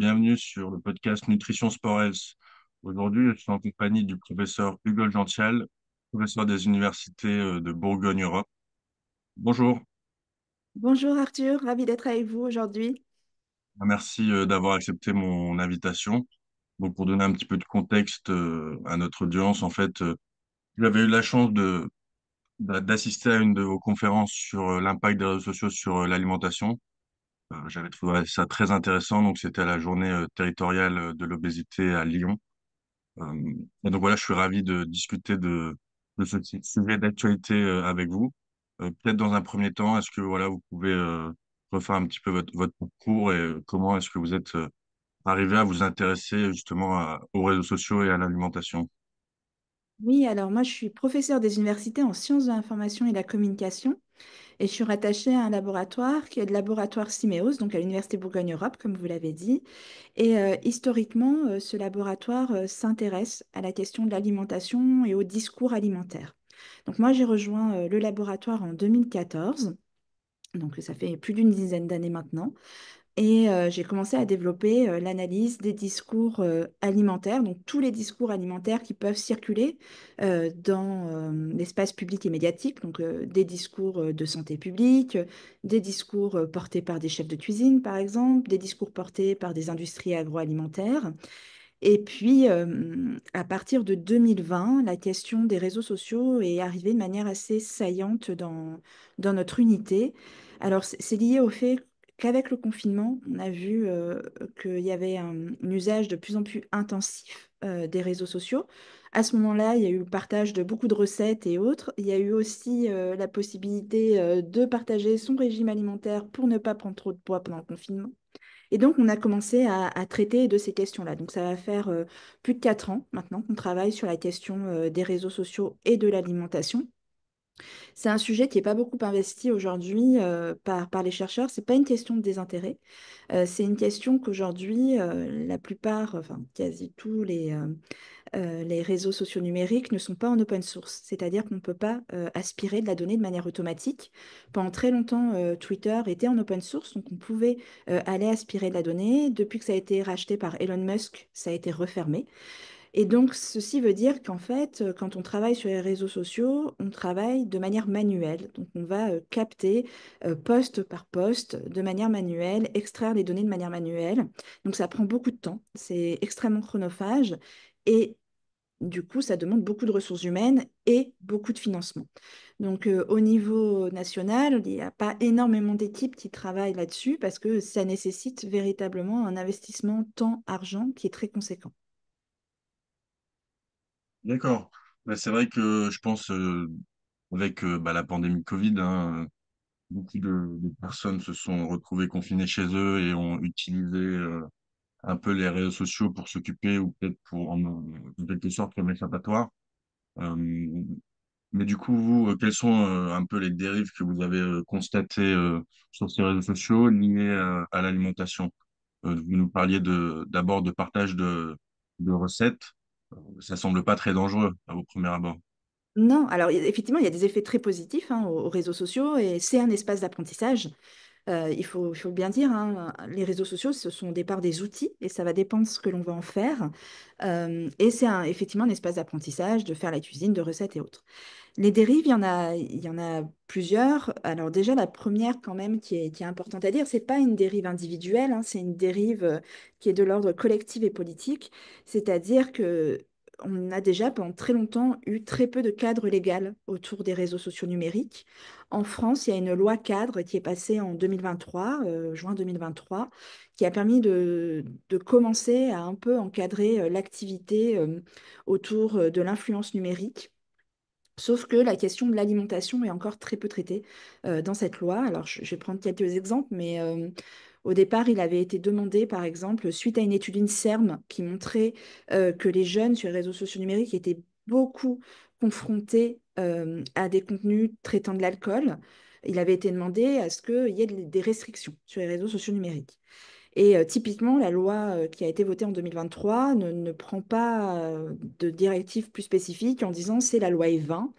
Bienvenue sur le podcast Nutrition Sport Health. Aujourd'hui, je suis en compagnie du professeur Hugo Gential, professeur des universités de Bourgogne-Europe. Bonjour, Bonjour Arthur, ravi d'être avec vous aujourd'hui. merci d'avoir accepté mon invitation. Donc, pour donner un petit peu de contexte à notre audience, en fait, j'avais eu la chance d'assister à une de vos conférences sur l'impact des réseaux sociaux sur l'alimentation. J'avais trouvé ça très intéressant. Donc, c'était à la journée territoriale de l'obésité à Lyon. Et donc voilà, je suis ravi de discuter de ce sujet d'actualité avec vous. Peut-être dans un premier temps, est-ce que voilà, vous pouvez refaire un petit peu votre parcours et comment est-ce que vous êtes arrivé à vous intéresser justement aux réseaux sociaux et à l'alimentation? Oui, alors moi je suis professeure des universités en sciences de l'information et de la communication et je suis rattachée à un laboratoire qui est le laboratoire Siméos, donc à l'Université Bourgogne-Europe, comme vous l'avez dit. Et historiquement, ce laboratoire s'intéresse à la question de l'alimentation et au discours alimentaire. Donc moi j'ai rejoint le laboratoire en 2014, donc ça fait plus d'une dizaine d'années maintenant. Et j'ai commencé à développer l'analyse des discours alimentaires, donc tous les discours alimentaires qui peuvent circuler dans l'espace public et médiatique, donc des discours de santé publique, des discours portés par des chefs de cuisine, par exemple, des discours portés par des industries agroalimentaires. Et puis, à partir de 2020, la question des réseaux sociaux est arrivée de manière assez saillante dans notre unité. Alors, c'est lié au fait qu'avec le confinement, on a vu qu'il y avait un usage de plus en plus intensif des réseaux sociaux. À ce moment-là, il y a eu le partage de beaucoup de recettes et autres. Il y a eu aussi la possibilité de partager son régime alimentaire pour ne pas prendre trop de poids pendant le confinement. Et donc, on a commencé à traiter de ces questions-là. Donc, ça va faire plus de 4 ans maintenant qu'on travaille sur la question des réseaux sociaux et de l'alimentation. C'est un sujet qui n'est pas beaucoup investi aujourd'hui par les chercheurs. Ce n'est pas une question de désintérêt. C'est une question qu'aujourd'hui, la plupart, enfin quasi tous les réseaux sociaux numériques ne sont pas en open source, c'est-à-dire qu'on ne peut pas aspirer de la donnée de manière automatique. Pendant très longtemps, Twitter était en open source, donc on pouvait aller aspirer de la donnée. Depuis que ça a été racheté par Elon Musk, ça a été refermé. Et donc, ceci veut dire qu'en fait, quand on travaille sur les réseaux sociaux, on travaille de manière manuelle. Donc, on va capter poste par poste de manière manuelle, extraire les données de manière manuelle. Donc, ça prend beaucoup de temps, c'est extrêmement chronophage. Et du coup, ça demande beaucoup de ressources humaines et beaucoup de financement. Donc, au niveau national, il n'y a pas énormément d'équipes qui travaillent là-dessus parce que ça nécessite véritablement un investissement temps-argent qui est très conséquent. D'accord. Bah, c'est vrai que je pense avec la pandémie Covid, hein, beaucoup de personnes se sont retrouvées confinées chez eux et ont utilisé un peu les réseaux sociaux pour s'occuper ou peut-être pour en quelque sorte comme échappatoire. Euh, mais du coup, vous, quelles sont un peu les dérives que vous avez constatées sur ces réseaux sociaux liées à l'alimentation? Vous nous parliez d'abord de partage de recettes. Ça semble pas très dangereux à vos premiers abords. Non, alors effectivement, il y a des effets très positifs hein, aux réseaux sociaux et c'est un espace d'apprentissage. Il faut bien dire, hein, les réseaux sociaux, ce sont au départ des outils et ça va dépendre de ce que l'on va en faire. Et c'est effectivement un espace d'apprentissage, de faire la cuisine, de recettes et autres. Les dérives, il y en a plusieurs. Alors déjà, la première quand même qui est importante à dire, c'est pas une dérive individuelle, hein, c'est une dérive qui est de l'ordre collectif et politique. C'est-à-dire que on a déjà pendant très longtemps eu très peu de cadre légal autour des réseaux sociaux numériques. En France, il y a une loi cadre qui est passée en 2023, juin 2023, qui a permis de commencer à un peu encadrer l'activité autour de l'influence numérique. Sauf que la question de l'alimentation est encore très peu traitée dans cette loi. Alors, je vais prendre quelques exemples, mais au départ, il avait été demandé, par exemple, suite à une étude INSERM qui montrait que les jeunes sur les réseaux sociaux numériques étaient beaucoup confrontés à des contenus traitant de l'alcool, il avait été demandé à ce qu'il y ait des restrictions sur les réseaux sociaux numériques. Et typiquement, la loi qui a été votée en 2023 ne prend pas de directive plus spécifique en disant c'est la loi E20,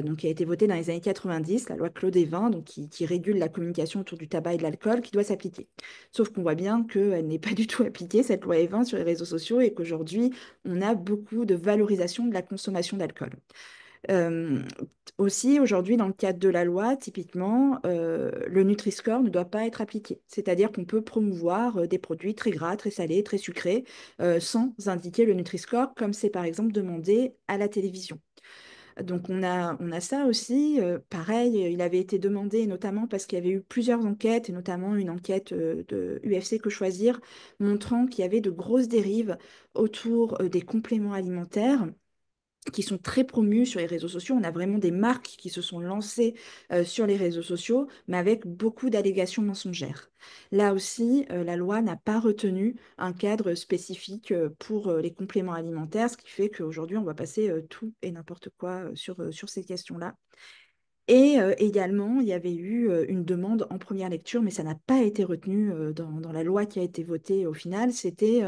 donc qui a été votée dans les années 90, la loi Claude E20, donc qui régule la communication autour du tabac et de l'alcool, qui doit s'appliquer. Sauf qu'on voit bien qu'elle n'est pas du tout appliquée, cette loi E20, sur les réseaux sociaux et qu'aujourd'hui, on a beaucoup de valorisation de la consommation d'alcool. Euh, Aussi, aujourd'hui, dans le cadre de la loi, typiquement, le Nutri-Score ne doit pas être appliqué. C'est-à-dire qu'on peut promouvoir des produits très gras, très salés, très sucrés, sans indiquer le Nutri-Score, comme c'est par exemple demandé à la télévision. Donc on a ça aussi. Pareil, il avait été demandé, notamment parce qu'il y avait eu plusieurs enquêtes, et notamment une enquête de UFC Que Choisir, montrant qu'il y avait de grosses dérives autour des compléments alimentaires qui sont très promus sur les réseaux sociaux. On a vraiment des marques qui se sont lancées sur les réseaux sociaux, mais avec beaucoup d'allégations mensongères. Là aussi, la loi n'a pas retenu un cadre spécifique pour les compléments alimentaires, ce qui fait qu'aujourd'hui, on va passer tout et n'importe quoi sur ces questions-là. Et également, il y avait eu une demande en première lecture, mais ça n'a pas été retenu dans la loi qui a été votée au final, c'était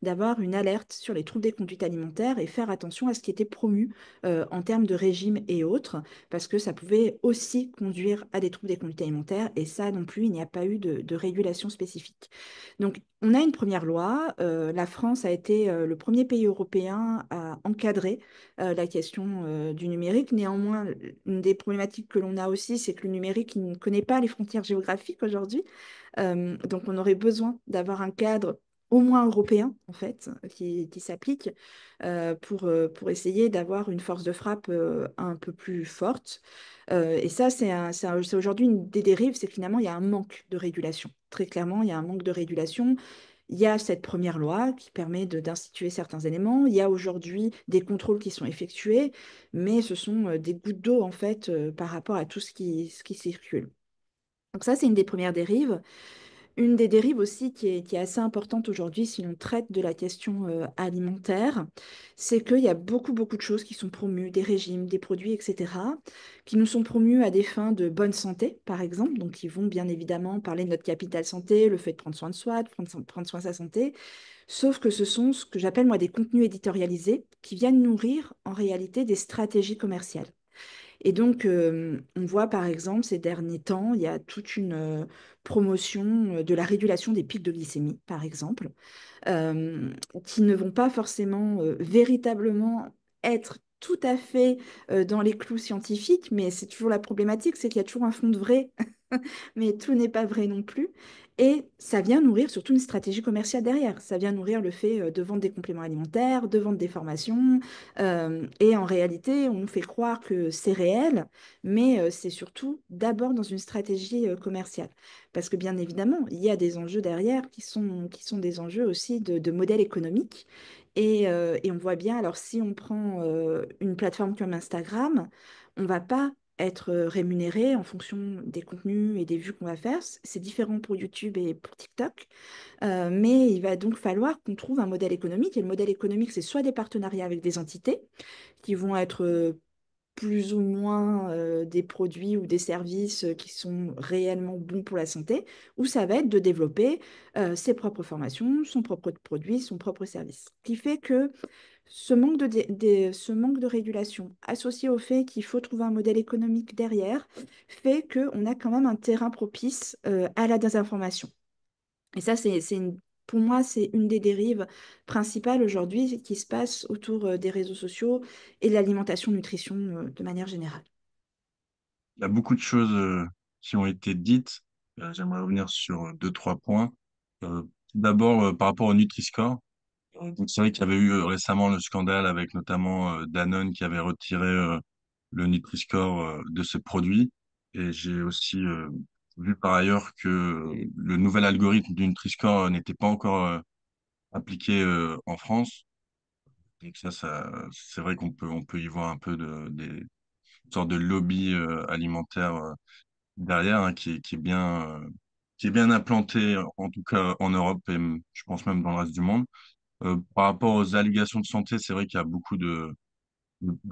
d'avoir une alerte sur les troubles des conduites alimentaires et faire attention à ce qui était promu en termes de régime et autres, parce que ça pouvait aussi conduire à des troubles des conduites alimentaires, et ça non plus, il n'y a pas eu de régulation spécifique. Donc, on a une première loi. La France a été le premier pays européen à encadrer la question du numérique. Néanmoins, une des problématiques que l'on a aussi, c'est que le numérique, il ne connaît pas les frontières géographiques aujourd'hui. Donc, on aurait besoin d'avoir un cadre au moins européen, en fait, qui s'applique pour essayer d'avoir une force de frappe un peu plus forte. Et ça, c'est aujourd'hui une des dérives, c'est que finalement, il y a un manque de régulation. Très clairement, il y a un manque de régulation. Il y a cette première loi qui permet d'instituer certains éléments. Il y a aujourd'hui des contrôles qui sont effectués, mais ce sont des gouttes d'eau, en fait, par rapport à tout ce qui circule. Donc ça, c'est une des premières dérives. Une des dérives aussi qui est assez importante aujourd'hui, si l'on traite de la question alimentaire, c'est qu'il y a beaucoup, beaucoup de choses qui sont promues, des régimes, des produits, etc., qui nous sont promus à des fins de bonne santé, par exemple, donc qui vont bien évidemment parler de notre capital santé, le fait de prendre soin de soi, de prendre soin de sa santé, sauf que ce sont ce que j'appelle moi des contenus éditorialisés qui viennent nourrir en réalité des stratégies commerciales. Et donc, on voit par exemple ces derniers temps, il y a toute une promotion de la régulation des pics de glycémie, par exemple, euh, qui ne vont pas forcément véritablement être tout à fait dans les clous scientifiques, mais c'est toujours la problématique, c'est qu'il y a toujours un fond de vrai, mais tout n'est pas vrai non plus. Et ça vient nourrir surtout une stratégie commerciale derrière. Ça vient nourrir le fait de vendre des compléments alimentaires, de vendre des formations. Et en réalité, on nous fait croire que c'est réel, mais c'est surtout d'abord dans une stratégie commerciale. Parce que bien évidemment, il y a des enjeux derrière qui sont des enjeux aussi de modèle économique. Et on voit bien, alors si on prend une plateforme comme Instagram, on va pas être rémunéré en fonction des contenus et des vues qu'on va faire. C'est différent pour YouTube et pour TikTok. Mais il va donc falloir qu'on trouve un modèle économique. Et le modèle économique, c'est soit des partenariats avec des entités qui vont être plus ou moins des produits ou des services qui sont réellement bons pour la santé, ou ça va être de développer ses propres formations, son propre produit, son propre service. Ce qui fait que ce manque de régulation, associé au fait qu'il faut trouver un modèle économique derrière, fait qu'on a quand même un terrain propice à la désinformation. Et ça, pour moi, c'est une des dérives principales aujourd'hui qui se passe autour des réseaux sociaux et de l'alimentation-nutrition de manière générale. Il y a beaucoup de choses qui ont été dites. J'aimerais revenir sur deux, trois points. Euh, D'abord, par rapport au Nutri-Score. Donc, c'est vrai qu'il y avait eu récemment le scandale avec notamment Danone qui avait retiré le Nutri-Score de ce produit. Et j'ai aussi vu par ailleurs que le nouvel algorithme du Nutri-Score n'était pas encore appliqué en France. Donc c'est vrai qu'on peut y voir un peu des sortes de lobby alimentaire derrière, hein, qui est bien implanté, en tout cas en Europe et je pense même dans le reste du monde. Par rapport aux allégations de santé, c'est vrai qu'il y a beaucoup de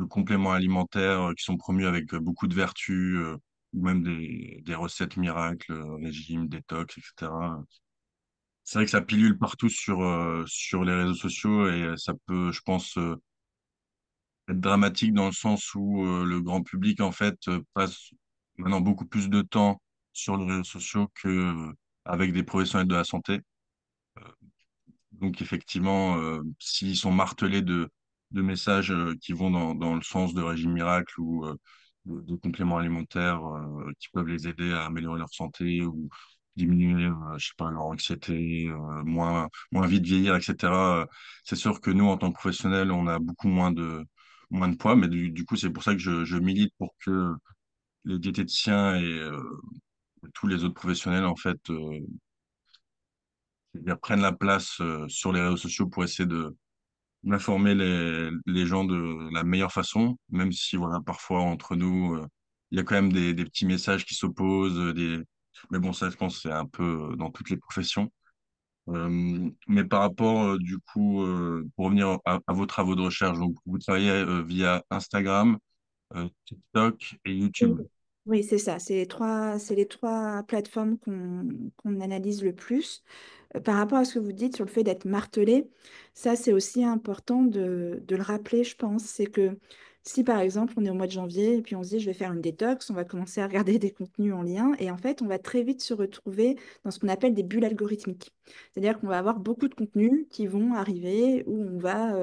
compléments alimentaires qui sont promus avec beaucoup de vertus, ou même des recettes miracles, régime, détox, etc. c'est vrai que ça pilule partout sur les réseaux sociaux et ça peut, je pense, être dramatique dans le sens où le grand public, en fait, passe maintenant beaucoup plus de temps sur les réseaux sociaux que avec des professionnels de la santé. Donc effectivement, s'ils sont martelés de messages qui vont dans le sens de régime miracle ou de compléments alimentaires qui peuvent les aider à améliorer leur santé ou diminuer, je sais pas, leur anxiété, moins vite vieillir, etc. C'est sûr que nous, en tant que professionnels, on a beaucoup moins de poids, mais du coup, c'est pour ça que je milite pour que les diététiciens et tous les autres professionnels, en fait, c'est-à-dire prennent la place sur les réseaux sociaux pour essayer de d'informer les gens de la meilleure façon, même si voilà, parfois entre nous, il y a quand même des petits messages qui s'opposent, mais bon, ça, je pense, c'est un peu dans toutes les professions. Mais par rapport, du coup, pour revenir à vos travaux de recherche, donc vous travaillez via Instagram, TikTok et Oui, YouTube. oui, c'est ça. C'est les trois plateformes qu'on analyse le plus. Par rapport à ce que vous dites sur le fait d'être martelé, ça c'est aussi important de le rappeler, je pense. C'est que si par exemple on est au mois de janvier et puis on se dit je vais faire une détox, on va commencer à regarder des contenus en lien et en fait on va très vite se retrouver dans ce qu'on appelle des bulles algorithmiques. C'est-à-dire qu'on va avoir beaucoup de contenus qui vont arriver où on va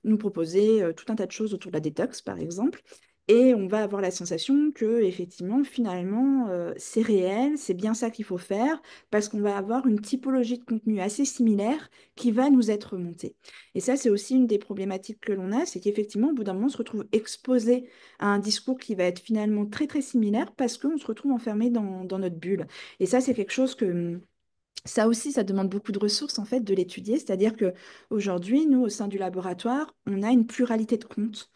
nous proposer tout un tas de choses autour de la détox par exemple. Et on va avoir la sensation que effectivement, finalement, c'est réel, c'est bien ça qu'il faut faire parce qu'on va avoir une typologie de contenu assez similaire qui va nous être remontée. Et ça, c'est aussi une des problématiques que l'on a, c'est qu'effectivement, au bout d'un moment, on se retrouve exposé à un discours qui va être finalement très, très similaire parce qu'on se retrouve enfermé dans notre bulle. Et ça, c'est quelque chose que ça aussi, ça demande beaucoup de ressources en fait de l'étudier. C'est-à-dire que aujourd'hui, nous, au sein du laboratoire, on a une pluralité de comptes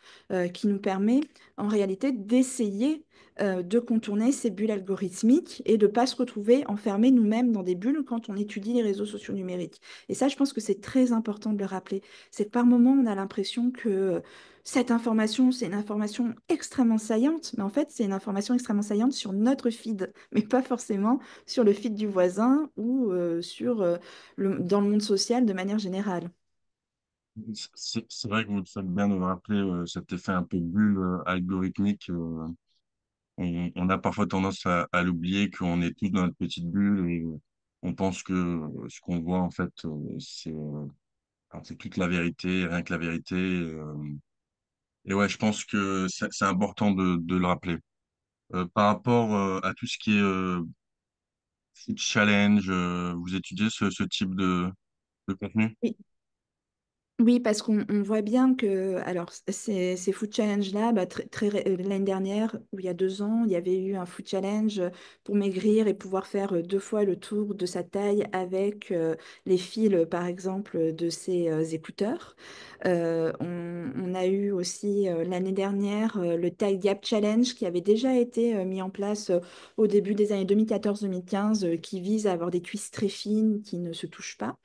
qui nous permet en réalité d'essayer de contourner ces bulles algorithmiques et de ne pas se retrouver enfermés nous-mêmes dans des bulles quand on étudie les réseaux sociaux numériques. Et ça, je pense que c'est très important de le rappeler. C'est que par moment, on a l'impression que cette information, c'est une information extrêmement saillante, mais en fait, c'est une information extrêmement saillante sur notre feed, mais pas forcément sur le feed du voisin ou dans le monde social de manière générale. C'est vrai que vous le faites bien de me rappeler cet effet un peu bulle algorithmique. On a parfois tendance à l'oublier qu'on est tous dans notre petite bulle et on pense que ce qu'on voit en fait c'est toute la vérité, rien que la vérité. Et ouais, je pense que c'est important de le rappeler. Par rapport à tout ce qui est food challenge, vous étudiez ce type de contenu? Oui, oui, parce qu'on voit bien que alors ces food challenge-là, bah, l'année dernière, ou il y a 2 ans, il y avait eu un food challenge pour maigrir et pouvoir faire 2 fois le tour de sa taille avec les fils, par exemple, de ses écouteurs. On a eu aussi l'année dernière le Tide Gap Challenge qui avait déjà été mis en place au début des années 2014-2015, qui vise à avoir des cuisses très fines qui ne se touchent pas.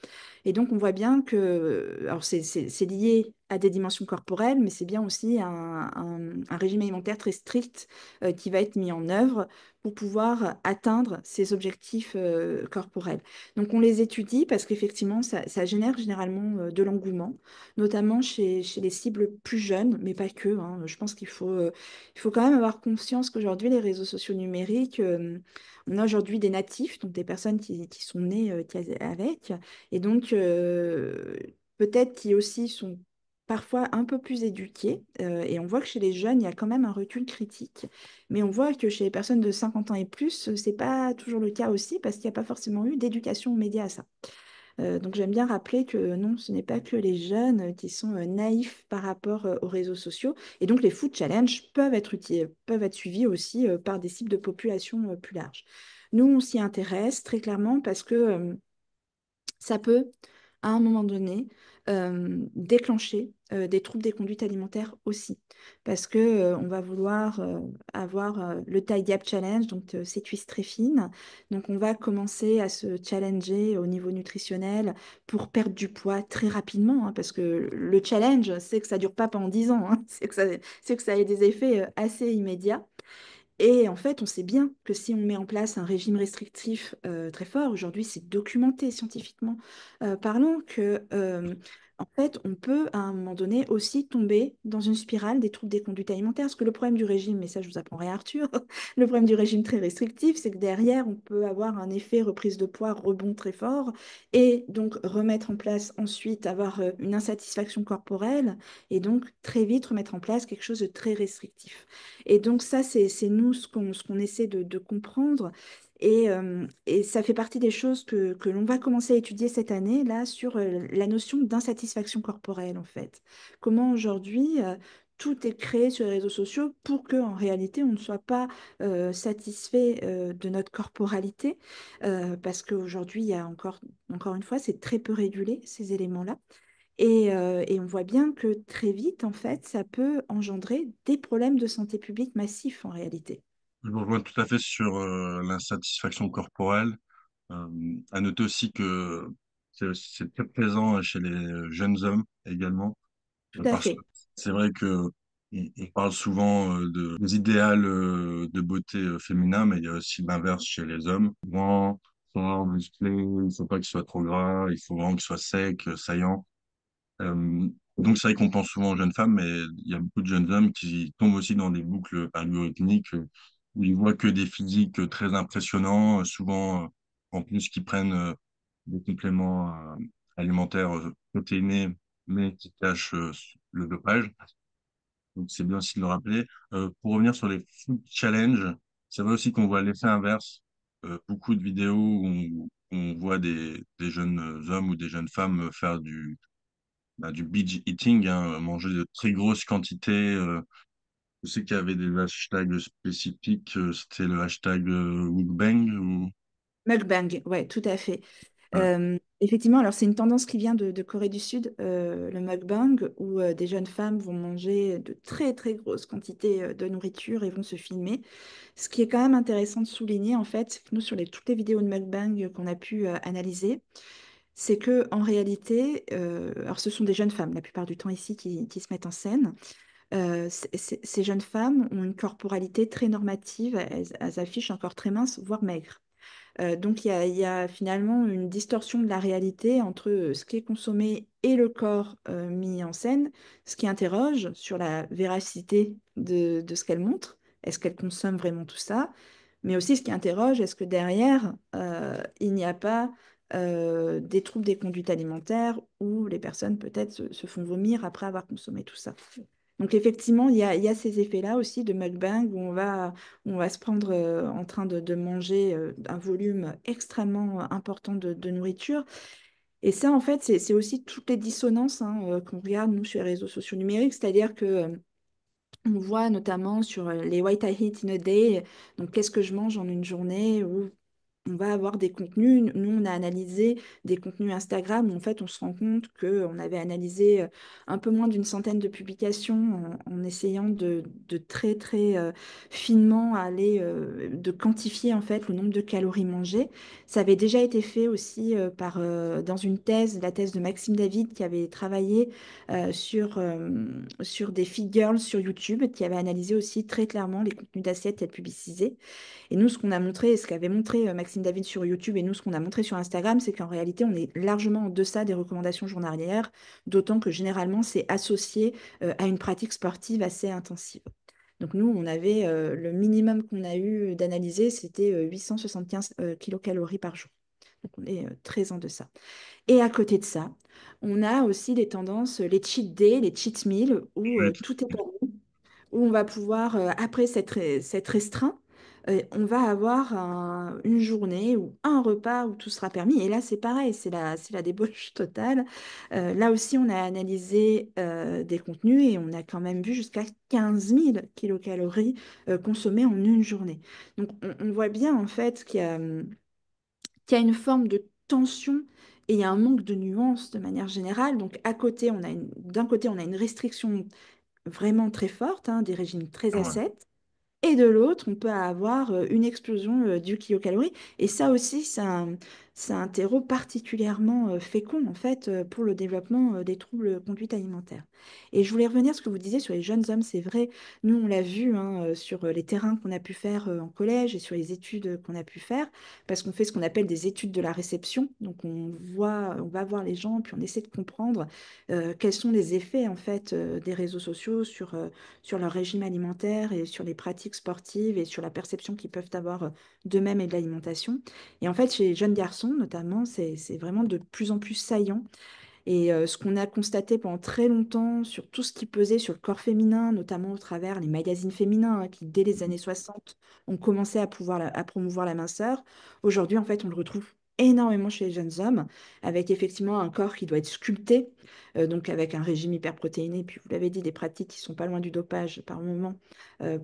Et donc, on voit bien que, alors c'est lié à des dimensions corporelles, mais c'est bien aussi un régime alimentaire très strict qui va être mis en œuvre pour pouvoir atteindre ces objectifs corporels. Donc, on les étudie parce qu'effectivement, ça génère généralement de l'engouement, notamment chez les cibles plus jeunes, mais pas que, hein. Je pense il faut quand même avoir conscience qu'aujourd'hui, les réseaux sociaux numériques, on a aujourd'hui des natifs, donc des personnes qui sont nées avec. Et donc, peut-être qui aussi sont parfois un peu plus éduqués. Et on voit que chez les jeunes, il y a quand même un recul critique. Mais on voit que chez les personnes de 50 ans et plus, c'est pas toujours le cas aussi parce qu'il n'y a pas forcément eu d'éducation aux médias à ça. Donc j'aime bien rappeler que non, ce n'est pas que les jeunes qui sont naïfs par rapport aux réseaux sociaux. Et donc les food challenges peuvent être utiles, peuvent être suivis aussi par des cibles de population plus larges. Nous, on s'y intéresse très clairement parce que ça peut, à un moment donné, déclencher des troubles des conduites alimentaires aussi. Parce que, on va vouloir avoir le Thigh Gap Challenge, donc ces cuisses très fines. Donc, on va commencer à se challenger au niveau nutritionnel pour perdre du poids très rapidement, hein, parce que le challenge, c'est que ça dure pas pendant 10 ans, hein, c'est que ça ait des effets assez immédiats. Et en fait, on sait bien que si on met en place un régime restrictif très fort, aujourd'hui c'est documenté scientifiquement parlant que en fait, on peut à un moment donné aussi tomber dans une spirale des troubles des conduites alimentaires. Parce que le problème du régime, mais ça je vous apprendrai Arthur, le problème du régime très restrictif, c'est que derrière, on peut avoir un effet reprise de poids, rebond très fort, et donc remettre en place ensuite, avoir une insatisfaction corporelle, et donc très vite remettre en place quelque chose de très restrictif. Et donc ça, c'est nous ce qu'on essaie de comprendre. Et ça fait partie des choses que l'on va commencer à étudier cette année, là, sur la notion d'insatisfaction corporelle, en fait. Comment aujourd'hui, tout est créé sur les réseaux sociaux pour qu'en réalité, on ne soit pas satisfait de notre corporalité, parce qu'aujourd'hui, il y a encore une fois, c'est très peu régulé, ces éléments-là. Et on voit bien que très vite, en fait, ça peut engendrer des problèmes de santé publique massifs en réalité. Je vous rejoins tout à fait sur l'insatisfaction corporelle. À noter aussi que c'est très présent chez les jeunes hommes également, Tout à parce que fait. c'est vrai que on parle souvent des idéaux de beauté féminin, mais il y a aussi l'inverse chez les hommes. Grands, forts, musclés, il ne faut pas qu'ils soient trop gras, il faut vraiment qu'ils soient secs, saillants. Donc c'est vrai qu'on pense souvent aux jeunes femmes, mais il y a beaucoup de jeunes hommes qui tombent aussi dans des boucles algorithmiques où ils voient que des physiques très impressionnants, souvent en plus qui prennent des compléments alimentaires protéinés, mais qui cachent le dopage. Donc c'est bien aussi de le rappeler. Pour revenir sur les food challenge, c'est vrai aussi qu'on voit l'effet inverse. Beaucoup de vidéos où on voit des jeunes hommes ou des jeunes femmes faire du binge eating, hein, manger de très grosses quantités. Je sais qu'il y avait des hashtags spécifiques, c'était le hashtag mukbang ou... Mukbang, ouais, tout à fait. Ouais. Effectivement, alors c'est une tendance qui vient de Corée du Sud, le mukbang, où des jeunes femmes vont manger de très très grosses quantités de nourriture et vont se filmer. Ce qui est quand même intéressant de souligner, en fait, c'est que nous, sur toutes les vidéos de mukbang qu'on a pu analyser, c'est que en réalité, alors ce sont des jeunes femmes la plupart du temps ici qui se mettent en scène. Ces jeunes femmes ont une corporalité très normative, elles affichent un corps très mince, voire maigre. Donc il y a finalement une distorsion de la réalité entre ce qui est consommé et le corps mis en scène, ce qui interroge sur la véracité de ce qu'elles montrent. Est-ce qu'elles consomment vraiment tout ça? Mais aussi ce qui interroge, est-ce que derrière, il n'y a pas des troubles des conduites alimentaires où les personnes peut-être se font vomir après avoir consommé tout ça. Donc effectivement, il y a ces effets-là aussi de mukbang où on va se prendre en train de manger un volume extrêmement important de nourriture. Et ça, en fait, c'est aussi toutes les dissonances hein, qu'on regarde, nous, sur les réseaux sociaux numériques. C'est-à-dire que on voit notamment sur les What I Eat in a Day, donc qu'est-ce que je mange en une journée, ou on va avoir des contenus. Nous, on a analysé des contenus Instagram où en fait, on se rend compte qu'on avait analysé un peu moins d'une centaine de publications en essayant de très, très finement aller, de quantifier en fait le nombre de calories mangées. Ça avait déjà été fait aussi dans une thèse, la thèse de Maxime David qui avait travaillé sur des feed girls sur YouTube, qui avait analysé aussi très clairement les contenus d'assiettes qu'elles publicisaient. Et nous, ce qu'on a montré, ce qu'avait montré Maxime David sur YouTube et nous, ce qu'on a montré sur Instagram, c'est qu'en réalité, on est largement en deçà des recommandations journalières, d'autant que généralement, c'est associé à une pratique sportive assez intensive. Donc nous, on avait le minimum qu'on a eu d'analyser, c'était 875 kilocalories par jour. Donc on est très en deçà. Et à côté de ça, on a aussi les tendances, les cheat days, les cheat meals, où Oui, tout est permis, où on va pouvoir, après s'être restreint, on va avoir une journée ou un repas où tout sera permis. Et là, c'est pareil, c'est la débauche totale. Là aussi, on a analysé des contenus et on a quand même vu jusqu'à 15 000 kilocalories consommées en une journée. Donc, on voit bien en fait qu'il y a une forme de tension et il y a un manque de nuances de manière générale. Donc, d'un côté, on a une restriction vraiment très forte, hein, des régimes très ouais. ascètes. Et de l'autre, on peut avoir une explosion du kilocalorie. Et ça aussi, c'est un terreau particulièrement fécond en fait pour le développement des troubles de conduite alimentaire. Et je voulais revenir à ce que vous disiez sur les jeunes hommes, c'est vrai, nous on l'a vu hein, sur les terrains qu'on a pu faire en collège et sur les études qu'on a pu faire, parce qu'on fait ce qu'on appelle des études de la réception. Donc on va voir les gens, puis on essaie de comprendre quels sont les effets en fait des réseaux sociaux sur leur régime alimentaire et sur les pratiques sportives et sur la perception qu'ils peuvent avoir d'eux-mêmes et de l'alimentation. Et en fait, chez les jeunes garçons, notamment, c'est vraiment de plus en plus saillant. Et ce qu'on a constaté pendant très longtemps sur tout ce qui pesait sur le corps féminin, notamment au travers les magazines féminins, hein, qui, dès les années 60 ont commencé à promouvoir la minceur, aujourd'hui, en fait, on le retrouve énormément chez les jeunes hommes, avec effectivement un corps qui doit être sculpté, donc avec un régime hyperprotéiné, puis vous l'avez dit, des pratiques qui sont pas loin du dopage par moment,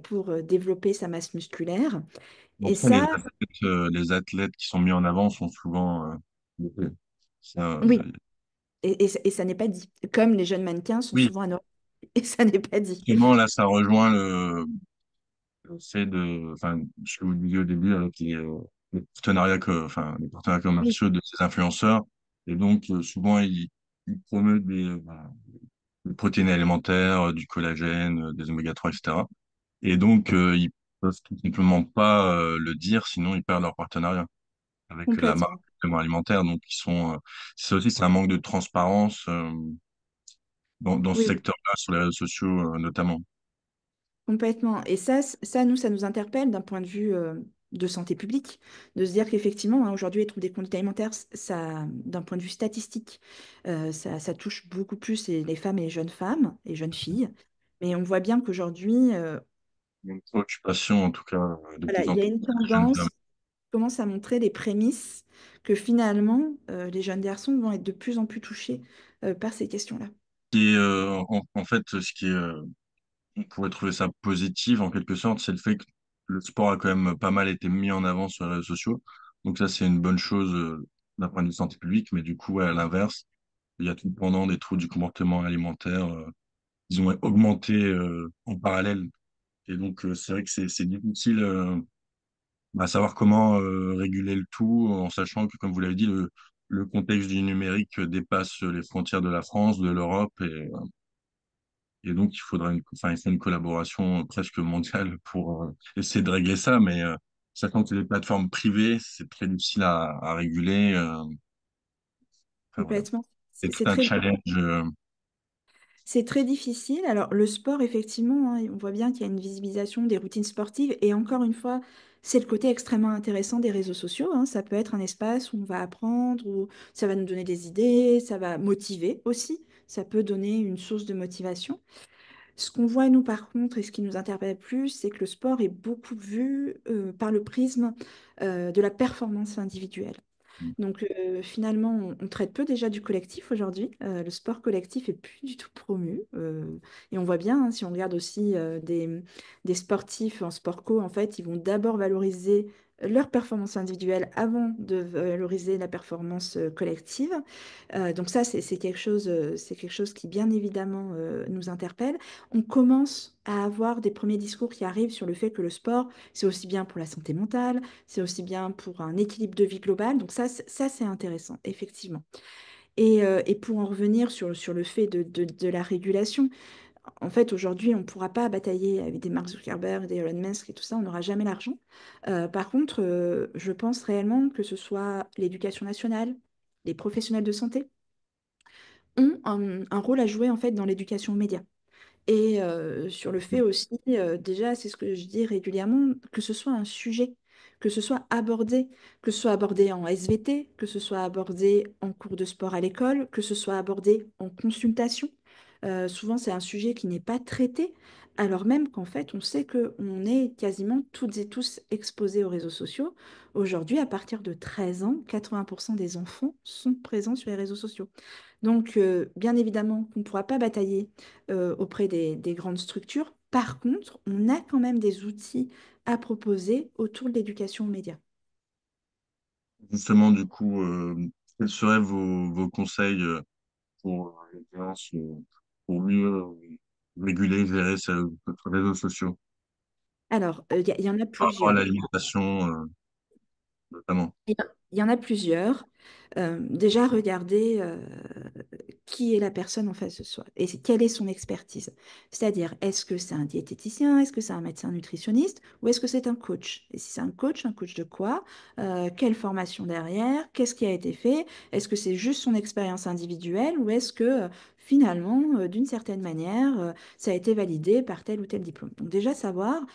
pour développer sa masse musculaire. Bon, Et après, ça, les athlètes qui sont mis en avant sont souvent dopés. oui, et ça n'est pas dit. Comme les jeunes mannequins sont Oui, souvent anorexes, et ça n'est pas dit. justement, là, ça rejoint le fait enfin, ce que vous disiez au début avec les partenariats, les partenariats Oui, commerciaux de ces influenceurs. Et donc, souvent, ils promeuvent des protéines alimentaires, du collagène, des oméga 3, etc. Et donc, ils peuvent tout simplement pas le dire, sinon ils perdent leur partenariat avec la marque complètement. de compléments alimentaires. Donc, c'est aussi, c'est un manque de transparence dans ce Oui, oui, secteur-là, sur les réseaux sociaux notamment. complètement. Et ça, nous, ça nous interpelle d'un point de vue de santé publique, de se dire qu'effectivement, hein, aujourd'hui, les troubles des conduites alimentaires, ça, d'un point de vue statistique, ça touche beaucoup plus les femmes et les jeunes femmes et jeunes filles. Mais on voit bien qu'aujourd'hui, Une préoccupation, en tout cas, de voilà, plus il en y a plus une des jeunes hommes. tendance qui commence à montrer les prémices que finalement, les jeunes garçons vont être de plus en plus touchés par ces questions-là. Et en fait, on pourrait trouver ça positif en quelque sorte, c'est le fait que le sport a quand même pas mal été mis en avant sur les réseaux sociaux. Donc ça, c'est une bonne chose d'un point de vue santé publique, mais du coup, ouais, à l'inverse, il y a tout le pendant des troubles du comportement alimentaire. Ils ont augmenté en parallèle. Et donc, c'est vrai que c'est difficile à savoir comment réguler le tout, en sachant que, comme vous l'avez dit, le contexte du numérique dépasse les frontières de la France, de l'Europe, et donc il faut une collaboration presque mondiale pour essayer de régler ça. Mais sachant que c'est des plateformes privées, c'est très difficile à réguler. Enfin, voilà, Complètement. c'est C'est tout c'est un très, challenge. c'est très difficile. Alors, le sport, effectivement, hein, on voit bien qu'il y a une visibilisation des routines sportives. Et encore une fois, c'est le côté extrêmement intéressant des réseaux sociaux, hein. Ça peut être un espace où on va apprendre, où ça va nous donner des idées, ça va motiver aussi. Ça peut donner une source de motivation. Ce qu'on voit, nous, par contre, et ce qui nous interpelle plus, c'est que le sport est beaucoup vu par le prisme de la performance individuelle. Donc finalement, on traite peu déjà du collectif aujourd'hui. Le sport collectif est plus du tout promu. Et on voit bien, hein, si on regarde aussi des sportifs en sport co, en fait, ils vont d'abord valoriser leur performance individuelle avant de valoriser la performance collective. Donc ça, c'est quelque chose qui, bien évidemment, nous interpelle. On commence à avoir des premiers discours qui arrivent sur le fait que le sport, c'est aussi bien pour la santé mentale, c'est aussi bien pour un équilibre de vie global. Donc ça c'est intéressant, effectivement. Et pour en revenir sur le fait de la régulation, en fait, aujourd'hui, on ne pourra pas batailler avec des Mark Zuckerberg, des Elon Musk et tout ça, on n'aura jamais l'argent. Par contre, je pense réellement que ce soit l'éducation nationale, les professionnels de santé, ont un rôle à jouer en fait dans l'éducation aux médias. Et sur le fait aussi, déjà, c'est ce que je dis régulièrement, que ce soit un sujet, que ce soit abordé, que ce soit abordé en SVT, que ce soit abordé en cours de sport à l'école, que ce soit abordé en consultation. Souvent, c'est un sujet qui n'est pas traité, alors même qu'en fait, on sait qu'on est quasiment toutes et tous exposés aux réseaux sociaux. Aujourd'hui, à partir de 13 ans, 80% des enfants sont présents sur les réseaux sociaux. Donc, bien évidemment qu'on ne pourra pas batailler auprès des grandes structures. Par contre, on a quand même des outils à proposer autour de l'éducation aux médias. Justement, du coup, quels seraient vos conseils pour les séances, pour mieux réguler, gérer ces réseaux sociaux, Alors, il y en a par rapport à plusieurs. l'alimentation notamment? Il y en a plusieurs. Déjà, regardez qui est la personne en face de soi et quelle est son expertise. C'est-à-dire, est-ce que c'est un diététicien, est-ce que c'est un médecin nutritionniste ou est-ce que c'est un coach? Et si c'est un coach de quoi? Quelle formation derrière? Qu'est-ce qui a été fait? Est-ce que c'est juste son expérience individuelle ou est-ce que finalement, d'une certaine manière, ça a été validé par tel ou tel diplôme? Donc déjà, savoir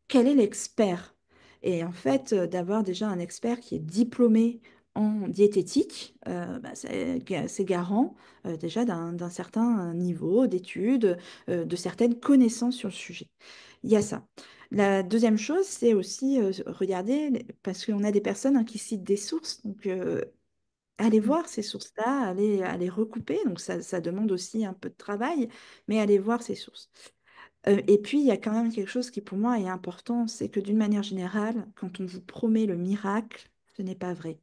quel est l'expert? Et en fait, d'avoir déjà un expert qui est diplômé en diététique, bah, c'est garant déjà d'un certain niveau d'études, de certaines connaissances sur le sujet. Il y a ça. La deuxième chose, c'est aussi regarder, parce qu'on a des personnes hein, qui citent des sources, donc allez voir ces sources-là, allez recouper, donc ça demande aussi un peu de travail, mais allez voir ces sources. Et puis, il y a quand même quelque chose qui pour moi est important, c'est que d'une manière générale, quand on vous promet le miracle, ce n'est pas vrai.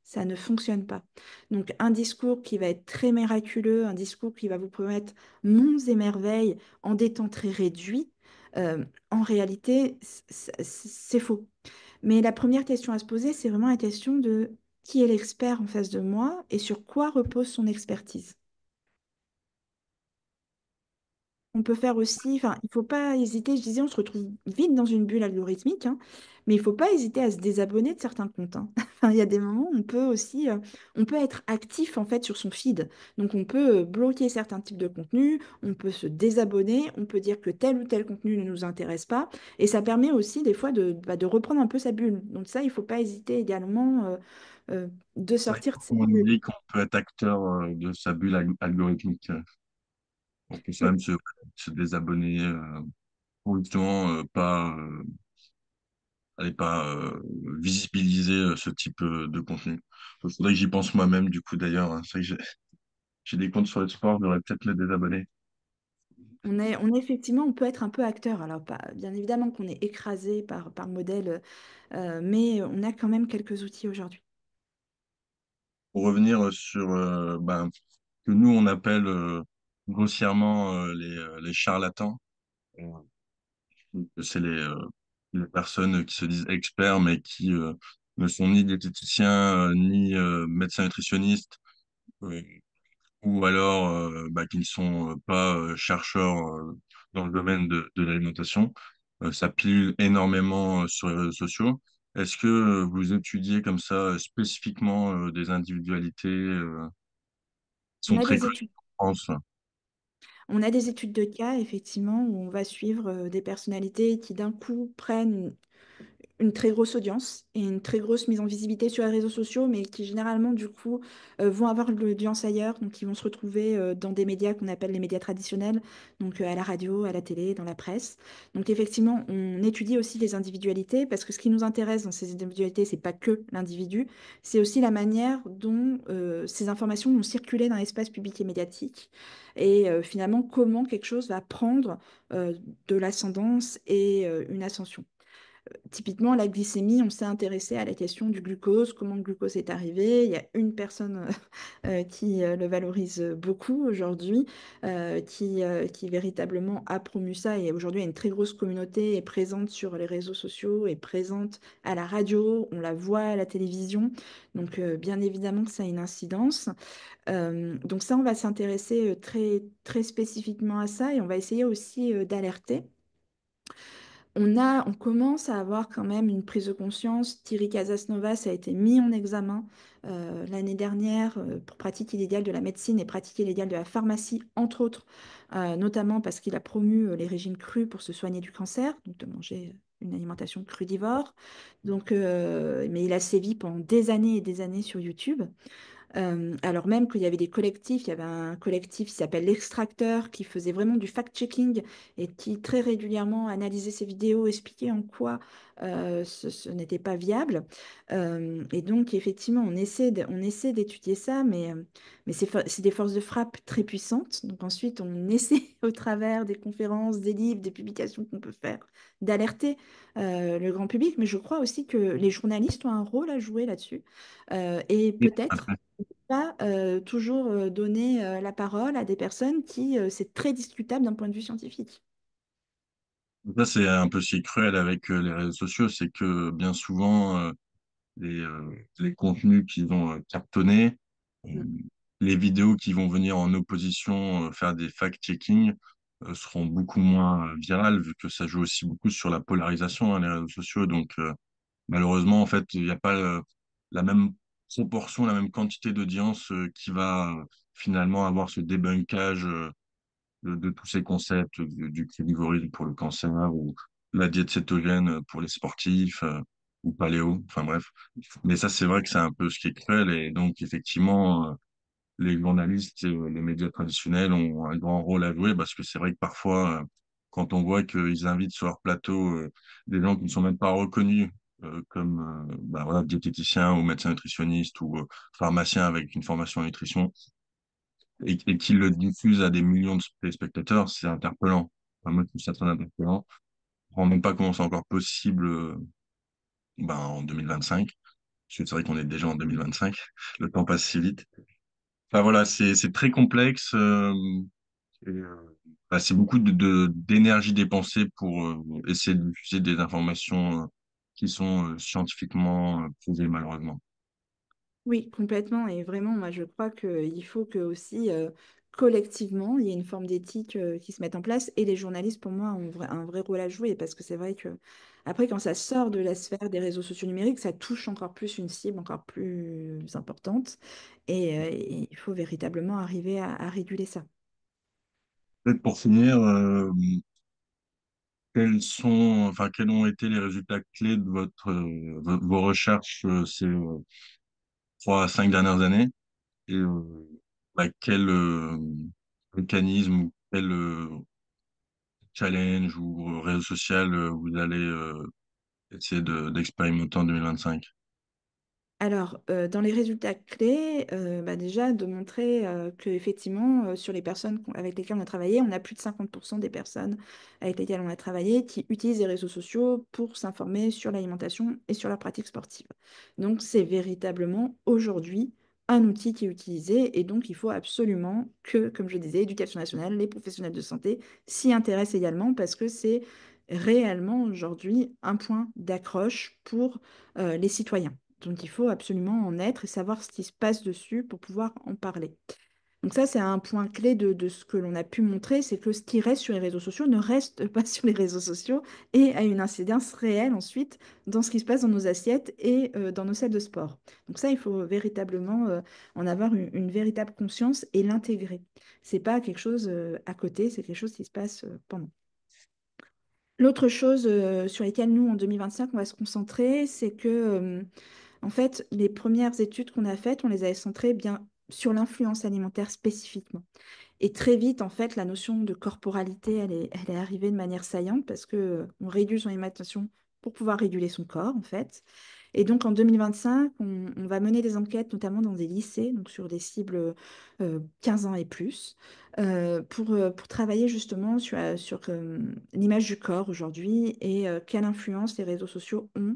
Ça ne fonctionne pas. Donc, un discours qui va être très miraculeux, un discours qui va vous promettre monts et merveilles en des temps très réduits, en réalité, c'est faux. Mais la première question à se poser, c'est vraiment la question de qui est l'expert en face de moi et sur quoi repose son expertise. On peut faire aussi, enfin, il faut pas hésiter, je disais, on se retrouve vite dans une bulle algorithmique, hein, mais il faut pas hésiter à se désabonner de certains comptes, hein. Enfin, il y a des moments où on peut aussi, on peut être actif en fait sur son feed. Donc on peut bloquer certains types de contenus, on peut se désabonner, on peut dire que tel ou tel contenu ne nous intéresse pas, et ça permet aussi des fois de reprendre un peu sa bulle. Donc ça, il faut pas hésiter également de C'est vrai que sortir de on cette bulle. oublie qu'on peut être acteur de sa bulle algorithmique. On peut quand Oui, même se désabonner pour justement pas visibiliser ce type de contenu. Il faudrait que j'y pense moi-même, du coup, d'ailleurs, hein. C'est vrai que j'ai des comptes sur le sport, je devrais peut-être les désabonner. on est effectivement, on peut être un peu acteur. Alors, bien évidemment qu'on est écrasé par le modèle, mais on a quand même quelques outils aujourd'hui. Pour revenir sur ce que nous, on appelle grossièrement les charlatans. Euh, c'est les personnes qui se disent experts, mais qui ne sont ni diététiciens, ni médecins nutritionnistes, euh, ou alors qui ne sont pas chercheurs dans le domaine de l'alimentation. Ça pilule énormément sur les réseaux sociaux. Est-ce que vous étudiez comme ça spécifiquement des individualités qui On sont a très des connues études, en France? on a des études de cas, effectivement, où on va suivre des personnalités qui d'un coup prennent une très grosse audience et une très grosse mise en visibilité sur les réseaux sociaux, mais qui généralement, du coup, vont avoir l'audience ailleurs. Donc, ils vont se retrouver dans des médias qu'on appelle les médias traditionnels, donc à la radio, à la télé, dans la presse. Donc, effectivement, on étudie aussi les individualités parce que ce qui nous intéresse dans ces individualités, c'est pas que l'individu, c'est aussi la manière dont ces informations vont circuler dans l'espace public et médiatique et finalement comment quelque chose va prendre euh, de l'ascendance et une ascension. Typiquement, la glycémie, on s'est intéressé à la question du glucose, comment le glucose est arrivé. Il y a une personne qui le valorise beaucoup aujourd'hui, qui véritablement a promu ça. Et aujourd'hui, il y a une très grosse communauté, est présente sur les réseaux sociaux, est présente à la radio, on la voit à la télévision. Donc, bien évidemment que ça a une incidence. Donc ça, on va s'intéresser très, très spécifiquement à ça et on va essayer aussi d'alerter. On commence à avoir quand même une prise de conscience. Thierry Casasnovas a été mis en examen l'année dernière pour pratique illégale de la médecine et pratique illégale de la pharmacie, entre autres, notamment parce qu'il a promu les régimes crus pour se soigner du cancer, donc de manger une alimentation crudivore. Donc, mais il a sévi pendant des années et des années sur YouTube. Alors même qu'il y avait des collectifs, il y avait un collectif qui s'appelle l'Extracteur qui faisait vraiment du fact-checking et qui très régulièrement analysait ces vidéos, expliquait en quoi ce n'était pas viable. Et donc effectivement, on essaie d'étudier ça, mais c'est des forces de frappe très puissantes. Donc ensuite, on essaie au travers des conférences, des livres, des publications qu'on peut faire, d'alerter le grand public. Mais je crois aussi que les journalistes ont un rôle à jouer là-dessus. Et Oui. peut-être pas toujours donner la parole à des personnes qui, c'est très discutable d'un point de vue scientifique. Ça, c'est un peu ce qui est cruel avec les réseaux sociaux, c'est que bien souvent, les contenus qui vont cartonner, euh, Mm. les vidéos qui vont venir en opposition, faire des fact-checking, seront beaucoup moins virales, vu que ça joue aussi beaucoup sur la polarisation, hein, les réseaux sociaux. Donc, malheureusement, en fait, il n'y a pas la même proportion, la même quantité d'audience qui va finalement avoir ce débunkage de tous ces concepts, du carnivorisme pour le cancer ou la diète cétogène pour les sportifs ou paléo, enfin bref. Mais ça, c'est vrai que c'est un peu ce qui est cruel et donc effectivement, les journalistes et les médias traditionnels ont un grand rôle à jouer parce que c'est vrai que parfois, quand on voit qu'ils invitent sur leur plateau des gens qui ne sont même pas reconnus comme bah, voilà, diététiciens ou médecins nutritionnistes ou pharmaciens avec une formation en nutrition, et qu'il le diffuse à des millions de téléspectateurs, c'est interpellant. Enfin, moi, je trouve ça très interpellant. Je ne me rends même pas comment c'est encore possible ben, en 2025. Parce que c'est vrai qu'on est déjà en 2025. Le temps passe si vite. Enfin, voilà, c'est très complexe. Et, bah, c'est beaucoup d'énergie dépensée pour essayer de diffuser des informations qui sont scientifiquement prouvées, malheureusement. Oui, complètement. Et vraiment, moi, je crois qu'il faut que aussi, collectivement, il y ait une forme d'éthique qui se mette en place. Et les journalistes, pour moi, ont un vrai rôle à jouer. Parce que c'est vrai que, après, quand ça sort de la sphère des réseaux sociaux numériques, ça touche encore plus une cible encore plus importante. Et il faut véritablement arriver à réguler ça. Peut-être pour finir, quels ont été les résultats clés de vos recherches ces 3 à 5 dernières années? Et bah, quel mécanisme ou quel challenge ou réseau social vous allez essayer d'expérimenter en 2025? Alors, dans les résultats clés, bah déjà de montrer que effectivement, sur les personnes avec lesquelles on a travaillé, on a plus de 50% des personnes avec lesquelles on a travaillé qui utilisent les réseaux sociaux pour s'informer sur l'alimentation et sur la pratique sportive. Donc, c'est véritablement aujourd'hui un outil qui est utilisé et donc il faut absolument que, comme je disais, l'Éducation nationale, les professionnels de santé s'y intéressent également parce que c'est réellement aujourd'hui un point d'accroche pour les citoyens. Donc il faut absolument en être et savoir ce qui se passe dessus pour pouvoir en parler. Donc ça, c'est un point clé de ce que l'on a pu montrer, c'est que ce qui reste sur les réseaux sociaux ne reste pas sur les réseaux sociaux et a une incidence réelle ensuite dans ce qui se passe dans nos assiettes et dans nos salles de sport. Donc ça, il faut véritablement en avoir une véritable conscience et l'intégrer. C'est pas quelque chose à côté, c'est quelque chose qui se passe pendant. L'autre chose sur lesquelles nous, en 2025, on va se concentrer, c'est que en fait, les premières études qu'on a faites, on les avait centrées bien sur l'influence alimentaire spécifiquement. Et très vite, en fait, la notion de corporalité, elle est arrivée de manière saillante parce que on réduit son alimentation pour pouvoir réguler son corps, en fait. Et donc, en 2025, on va mener des enquêtes, notamment dans des lycées, donc sur des cibles 15 ans et plus, pour travailler justement sur l'image du corps aujourd'hui et quelle influence les réseaux sociaux ont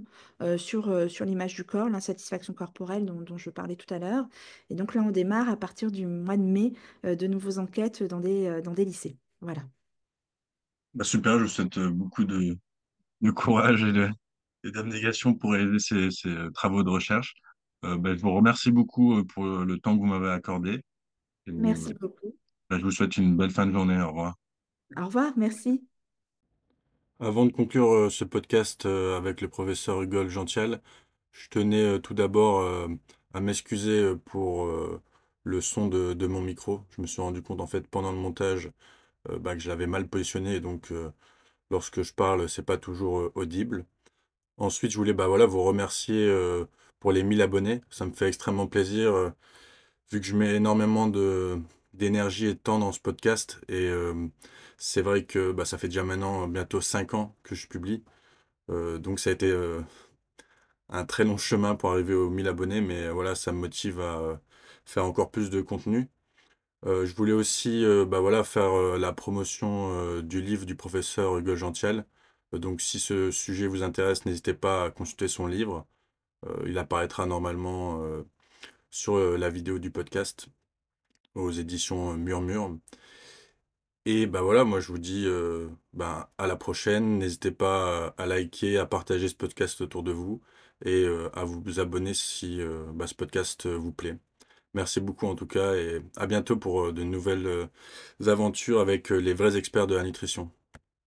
sur l'image du corps, l'insatisfaction corporelle dont je parlais tout à l'heure. Et donc là, on démarre à partir du mois de mai de nouvelles enquêtes dans des lycées. Voilà. Bah, super, je vous souhaite beaucoup de courage et d'abnégation pour réaliser ces travaux de recherche. Bah, je vous remercie beaucoup pour le temps que vous m'avez accordé. Et, Merci beaucoup. bah, je vous souhaite une belle fin de journée. Au revoir. Au revoir, merci. Avant de conclure ce podcast avec le professeur Hugo Gentiel, je tenais tout d'abord à m'excuser pour le son de mon micro. Je me suis rendu compte en fait pendant le montage bah, que je l'avais mal positionné et donc lorsque je parle, c'est pas toujours audible. Ensuite, je voulais bah, voilà, vous remercier pour les 1000 abonnés. Ça me fait extrêmement plaisir vu que je mets énormément d'énergie et de temps dans ce podcast. Et c'est vrai que bah, ça fait déjà maintenant bientôt 5 ans que je publie. Donc ça a été un très long chemin pour arriver aux 1000 abonnés, mais voilà, ça me motive à faire encore plus de contenu. Je voulais aussi bah, voilà, faire la promotion du livre du professeur Hugo Gentiel. Donc si ce sujet vous intéresse, n'hésitez pas à consulter son livre. Il apparaîtra normalement sur la vidéo du podcast aux éditions Murmure. Et bah voilà, moi je vous dis bah, à la prochaine. N'hésitez pas à liker, à partager ce podcast autour de vous. et à vous abonner si ce podcast vous plaît. Merci beaucoup en tout cas et à bientôt pour de nouvelles aventures avec les vrais experts de la nutrition.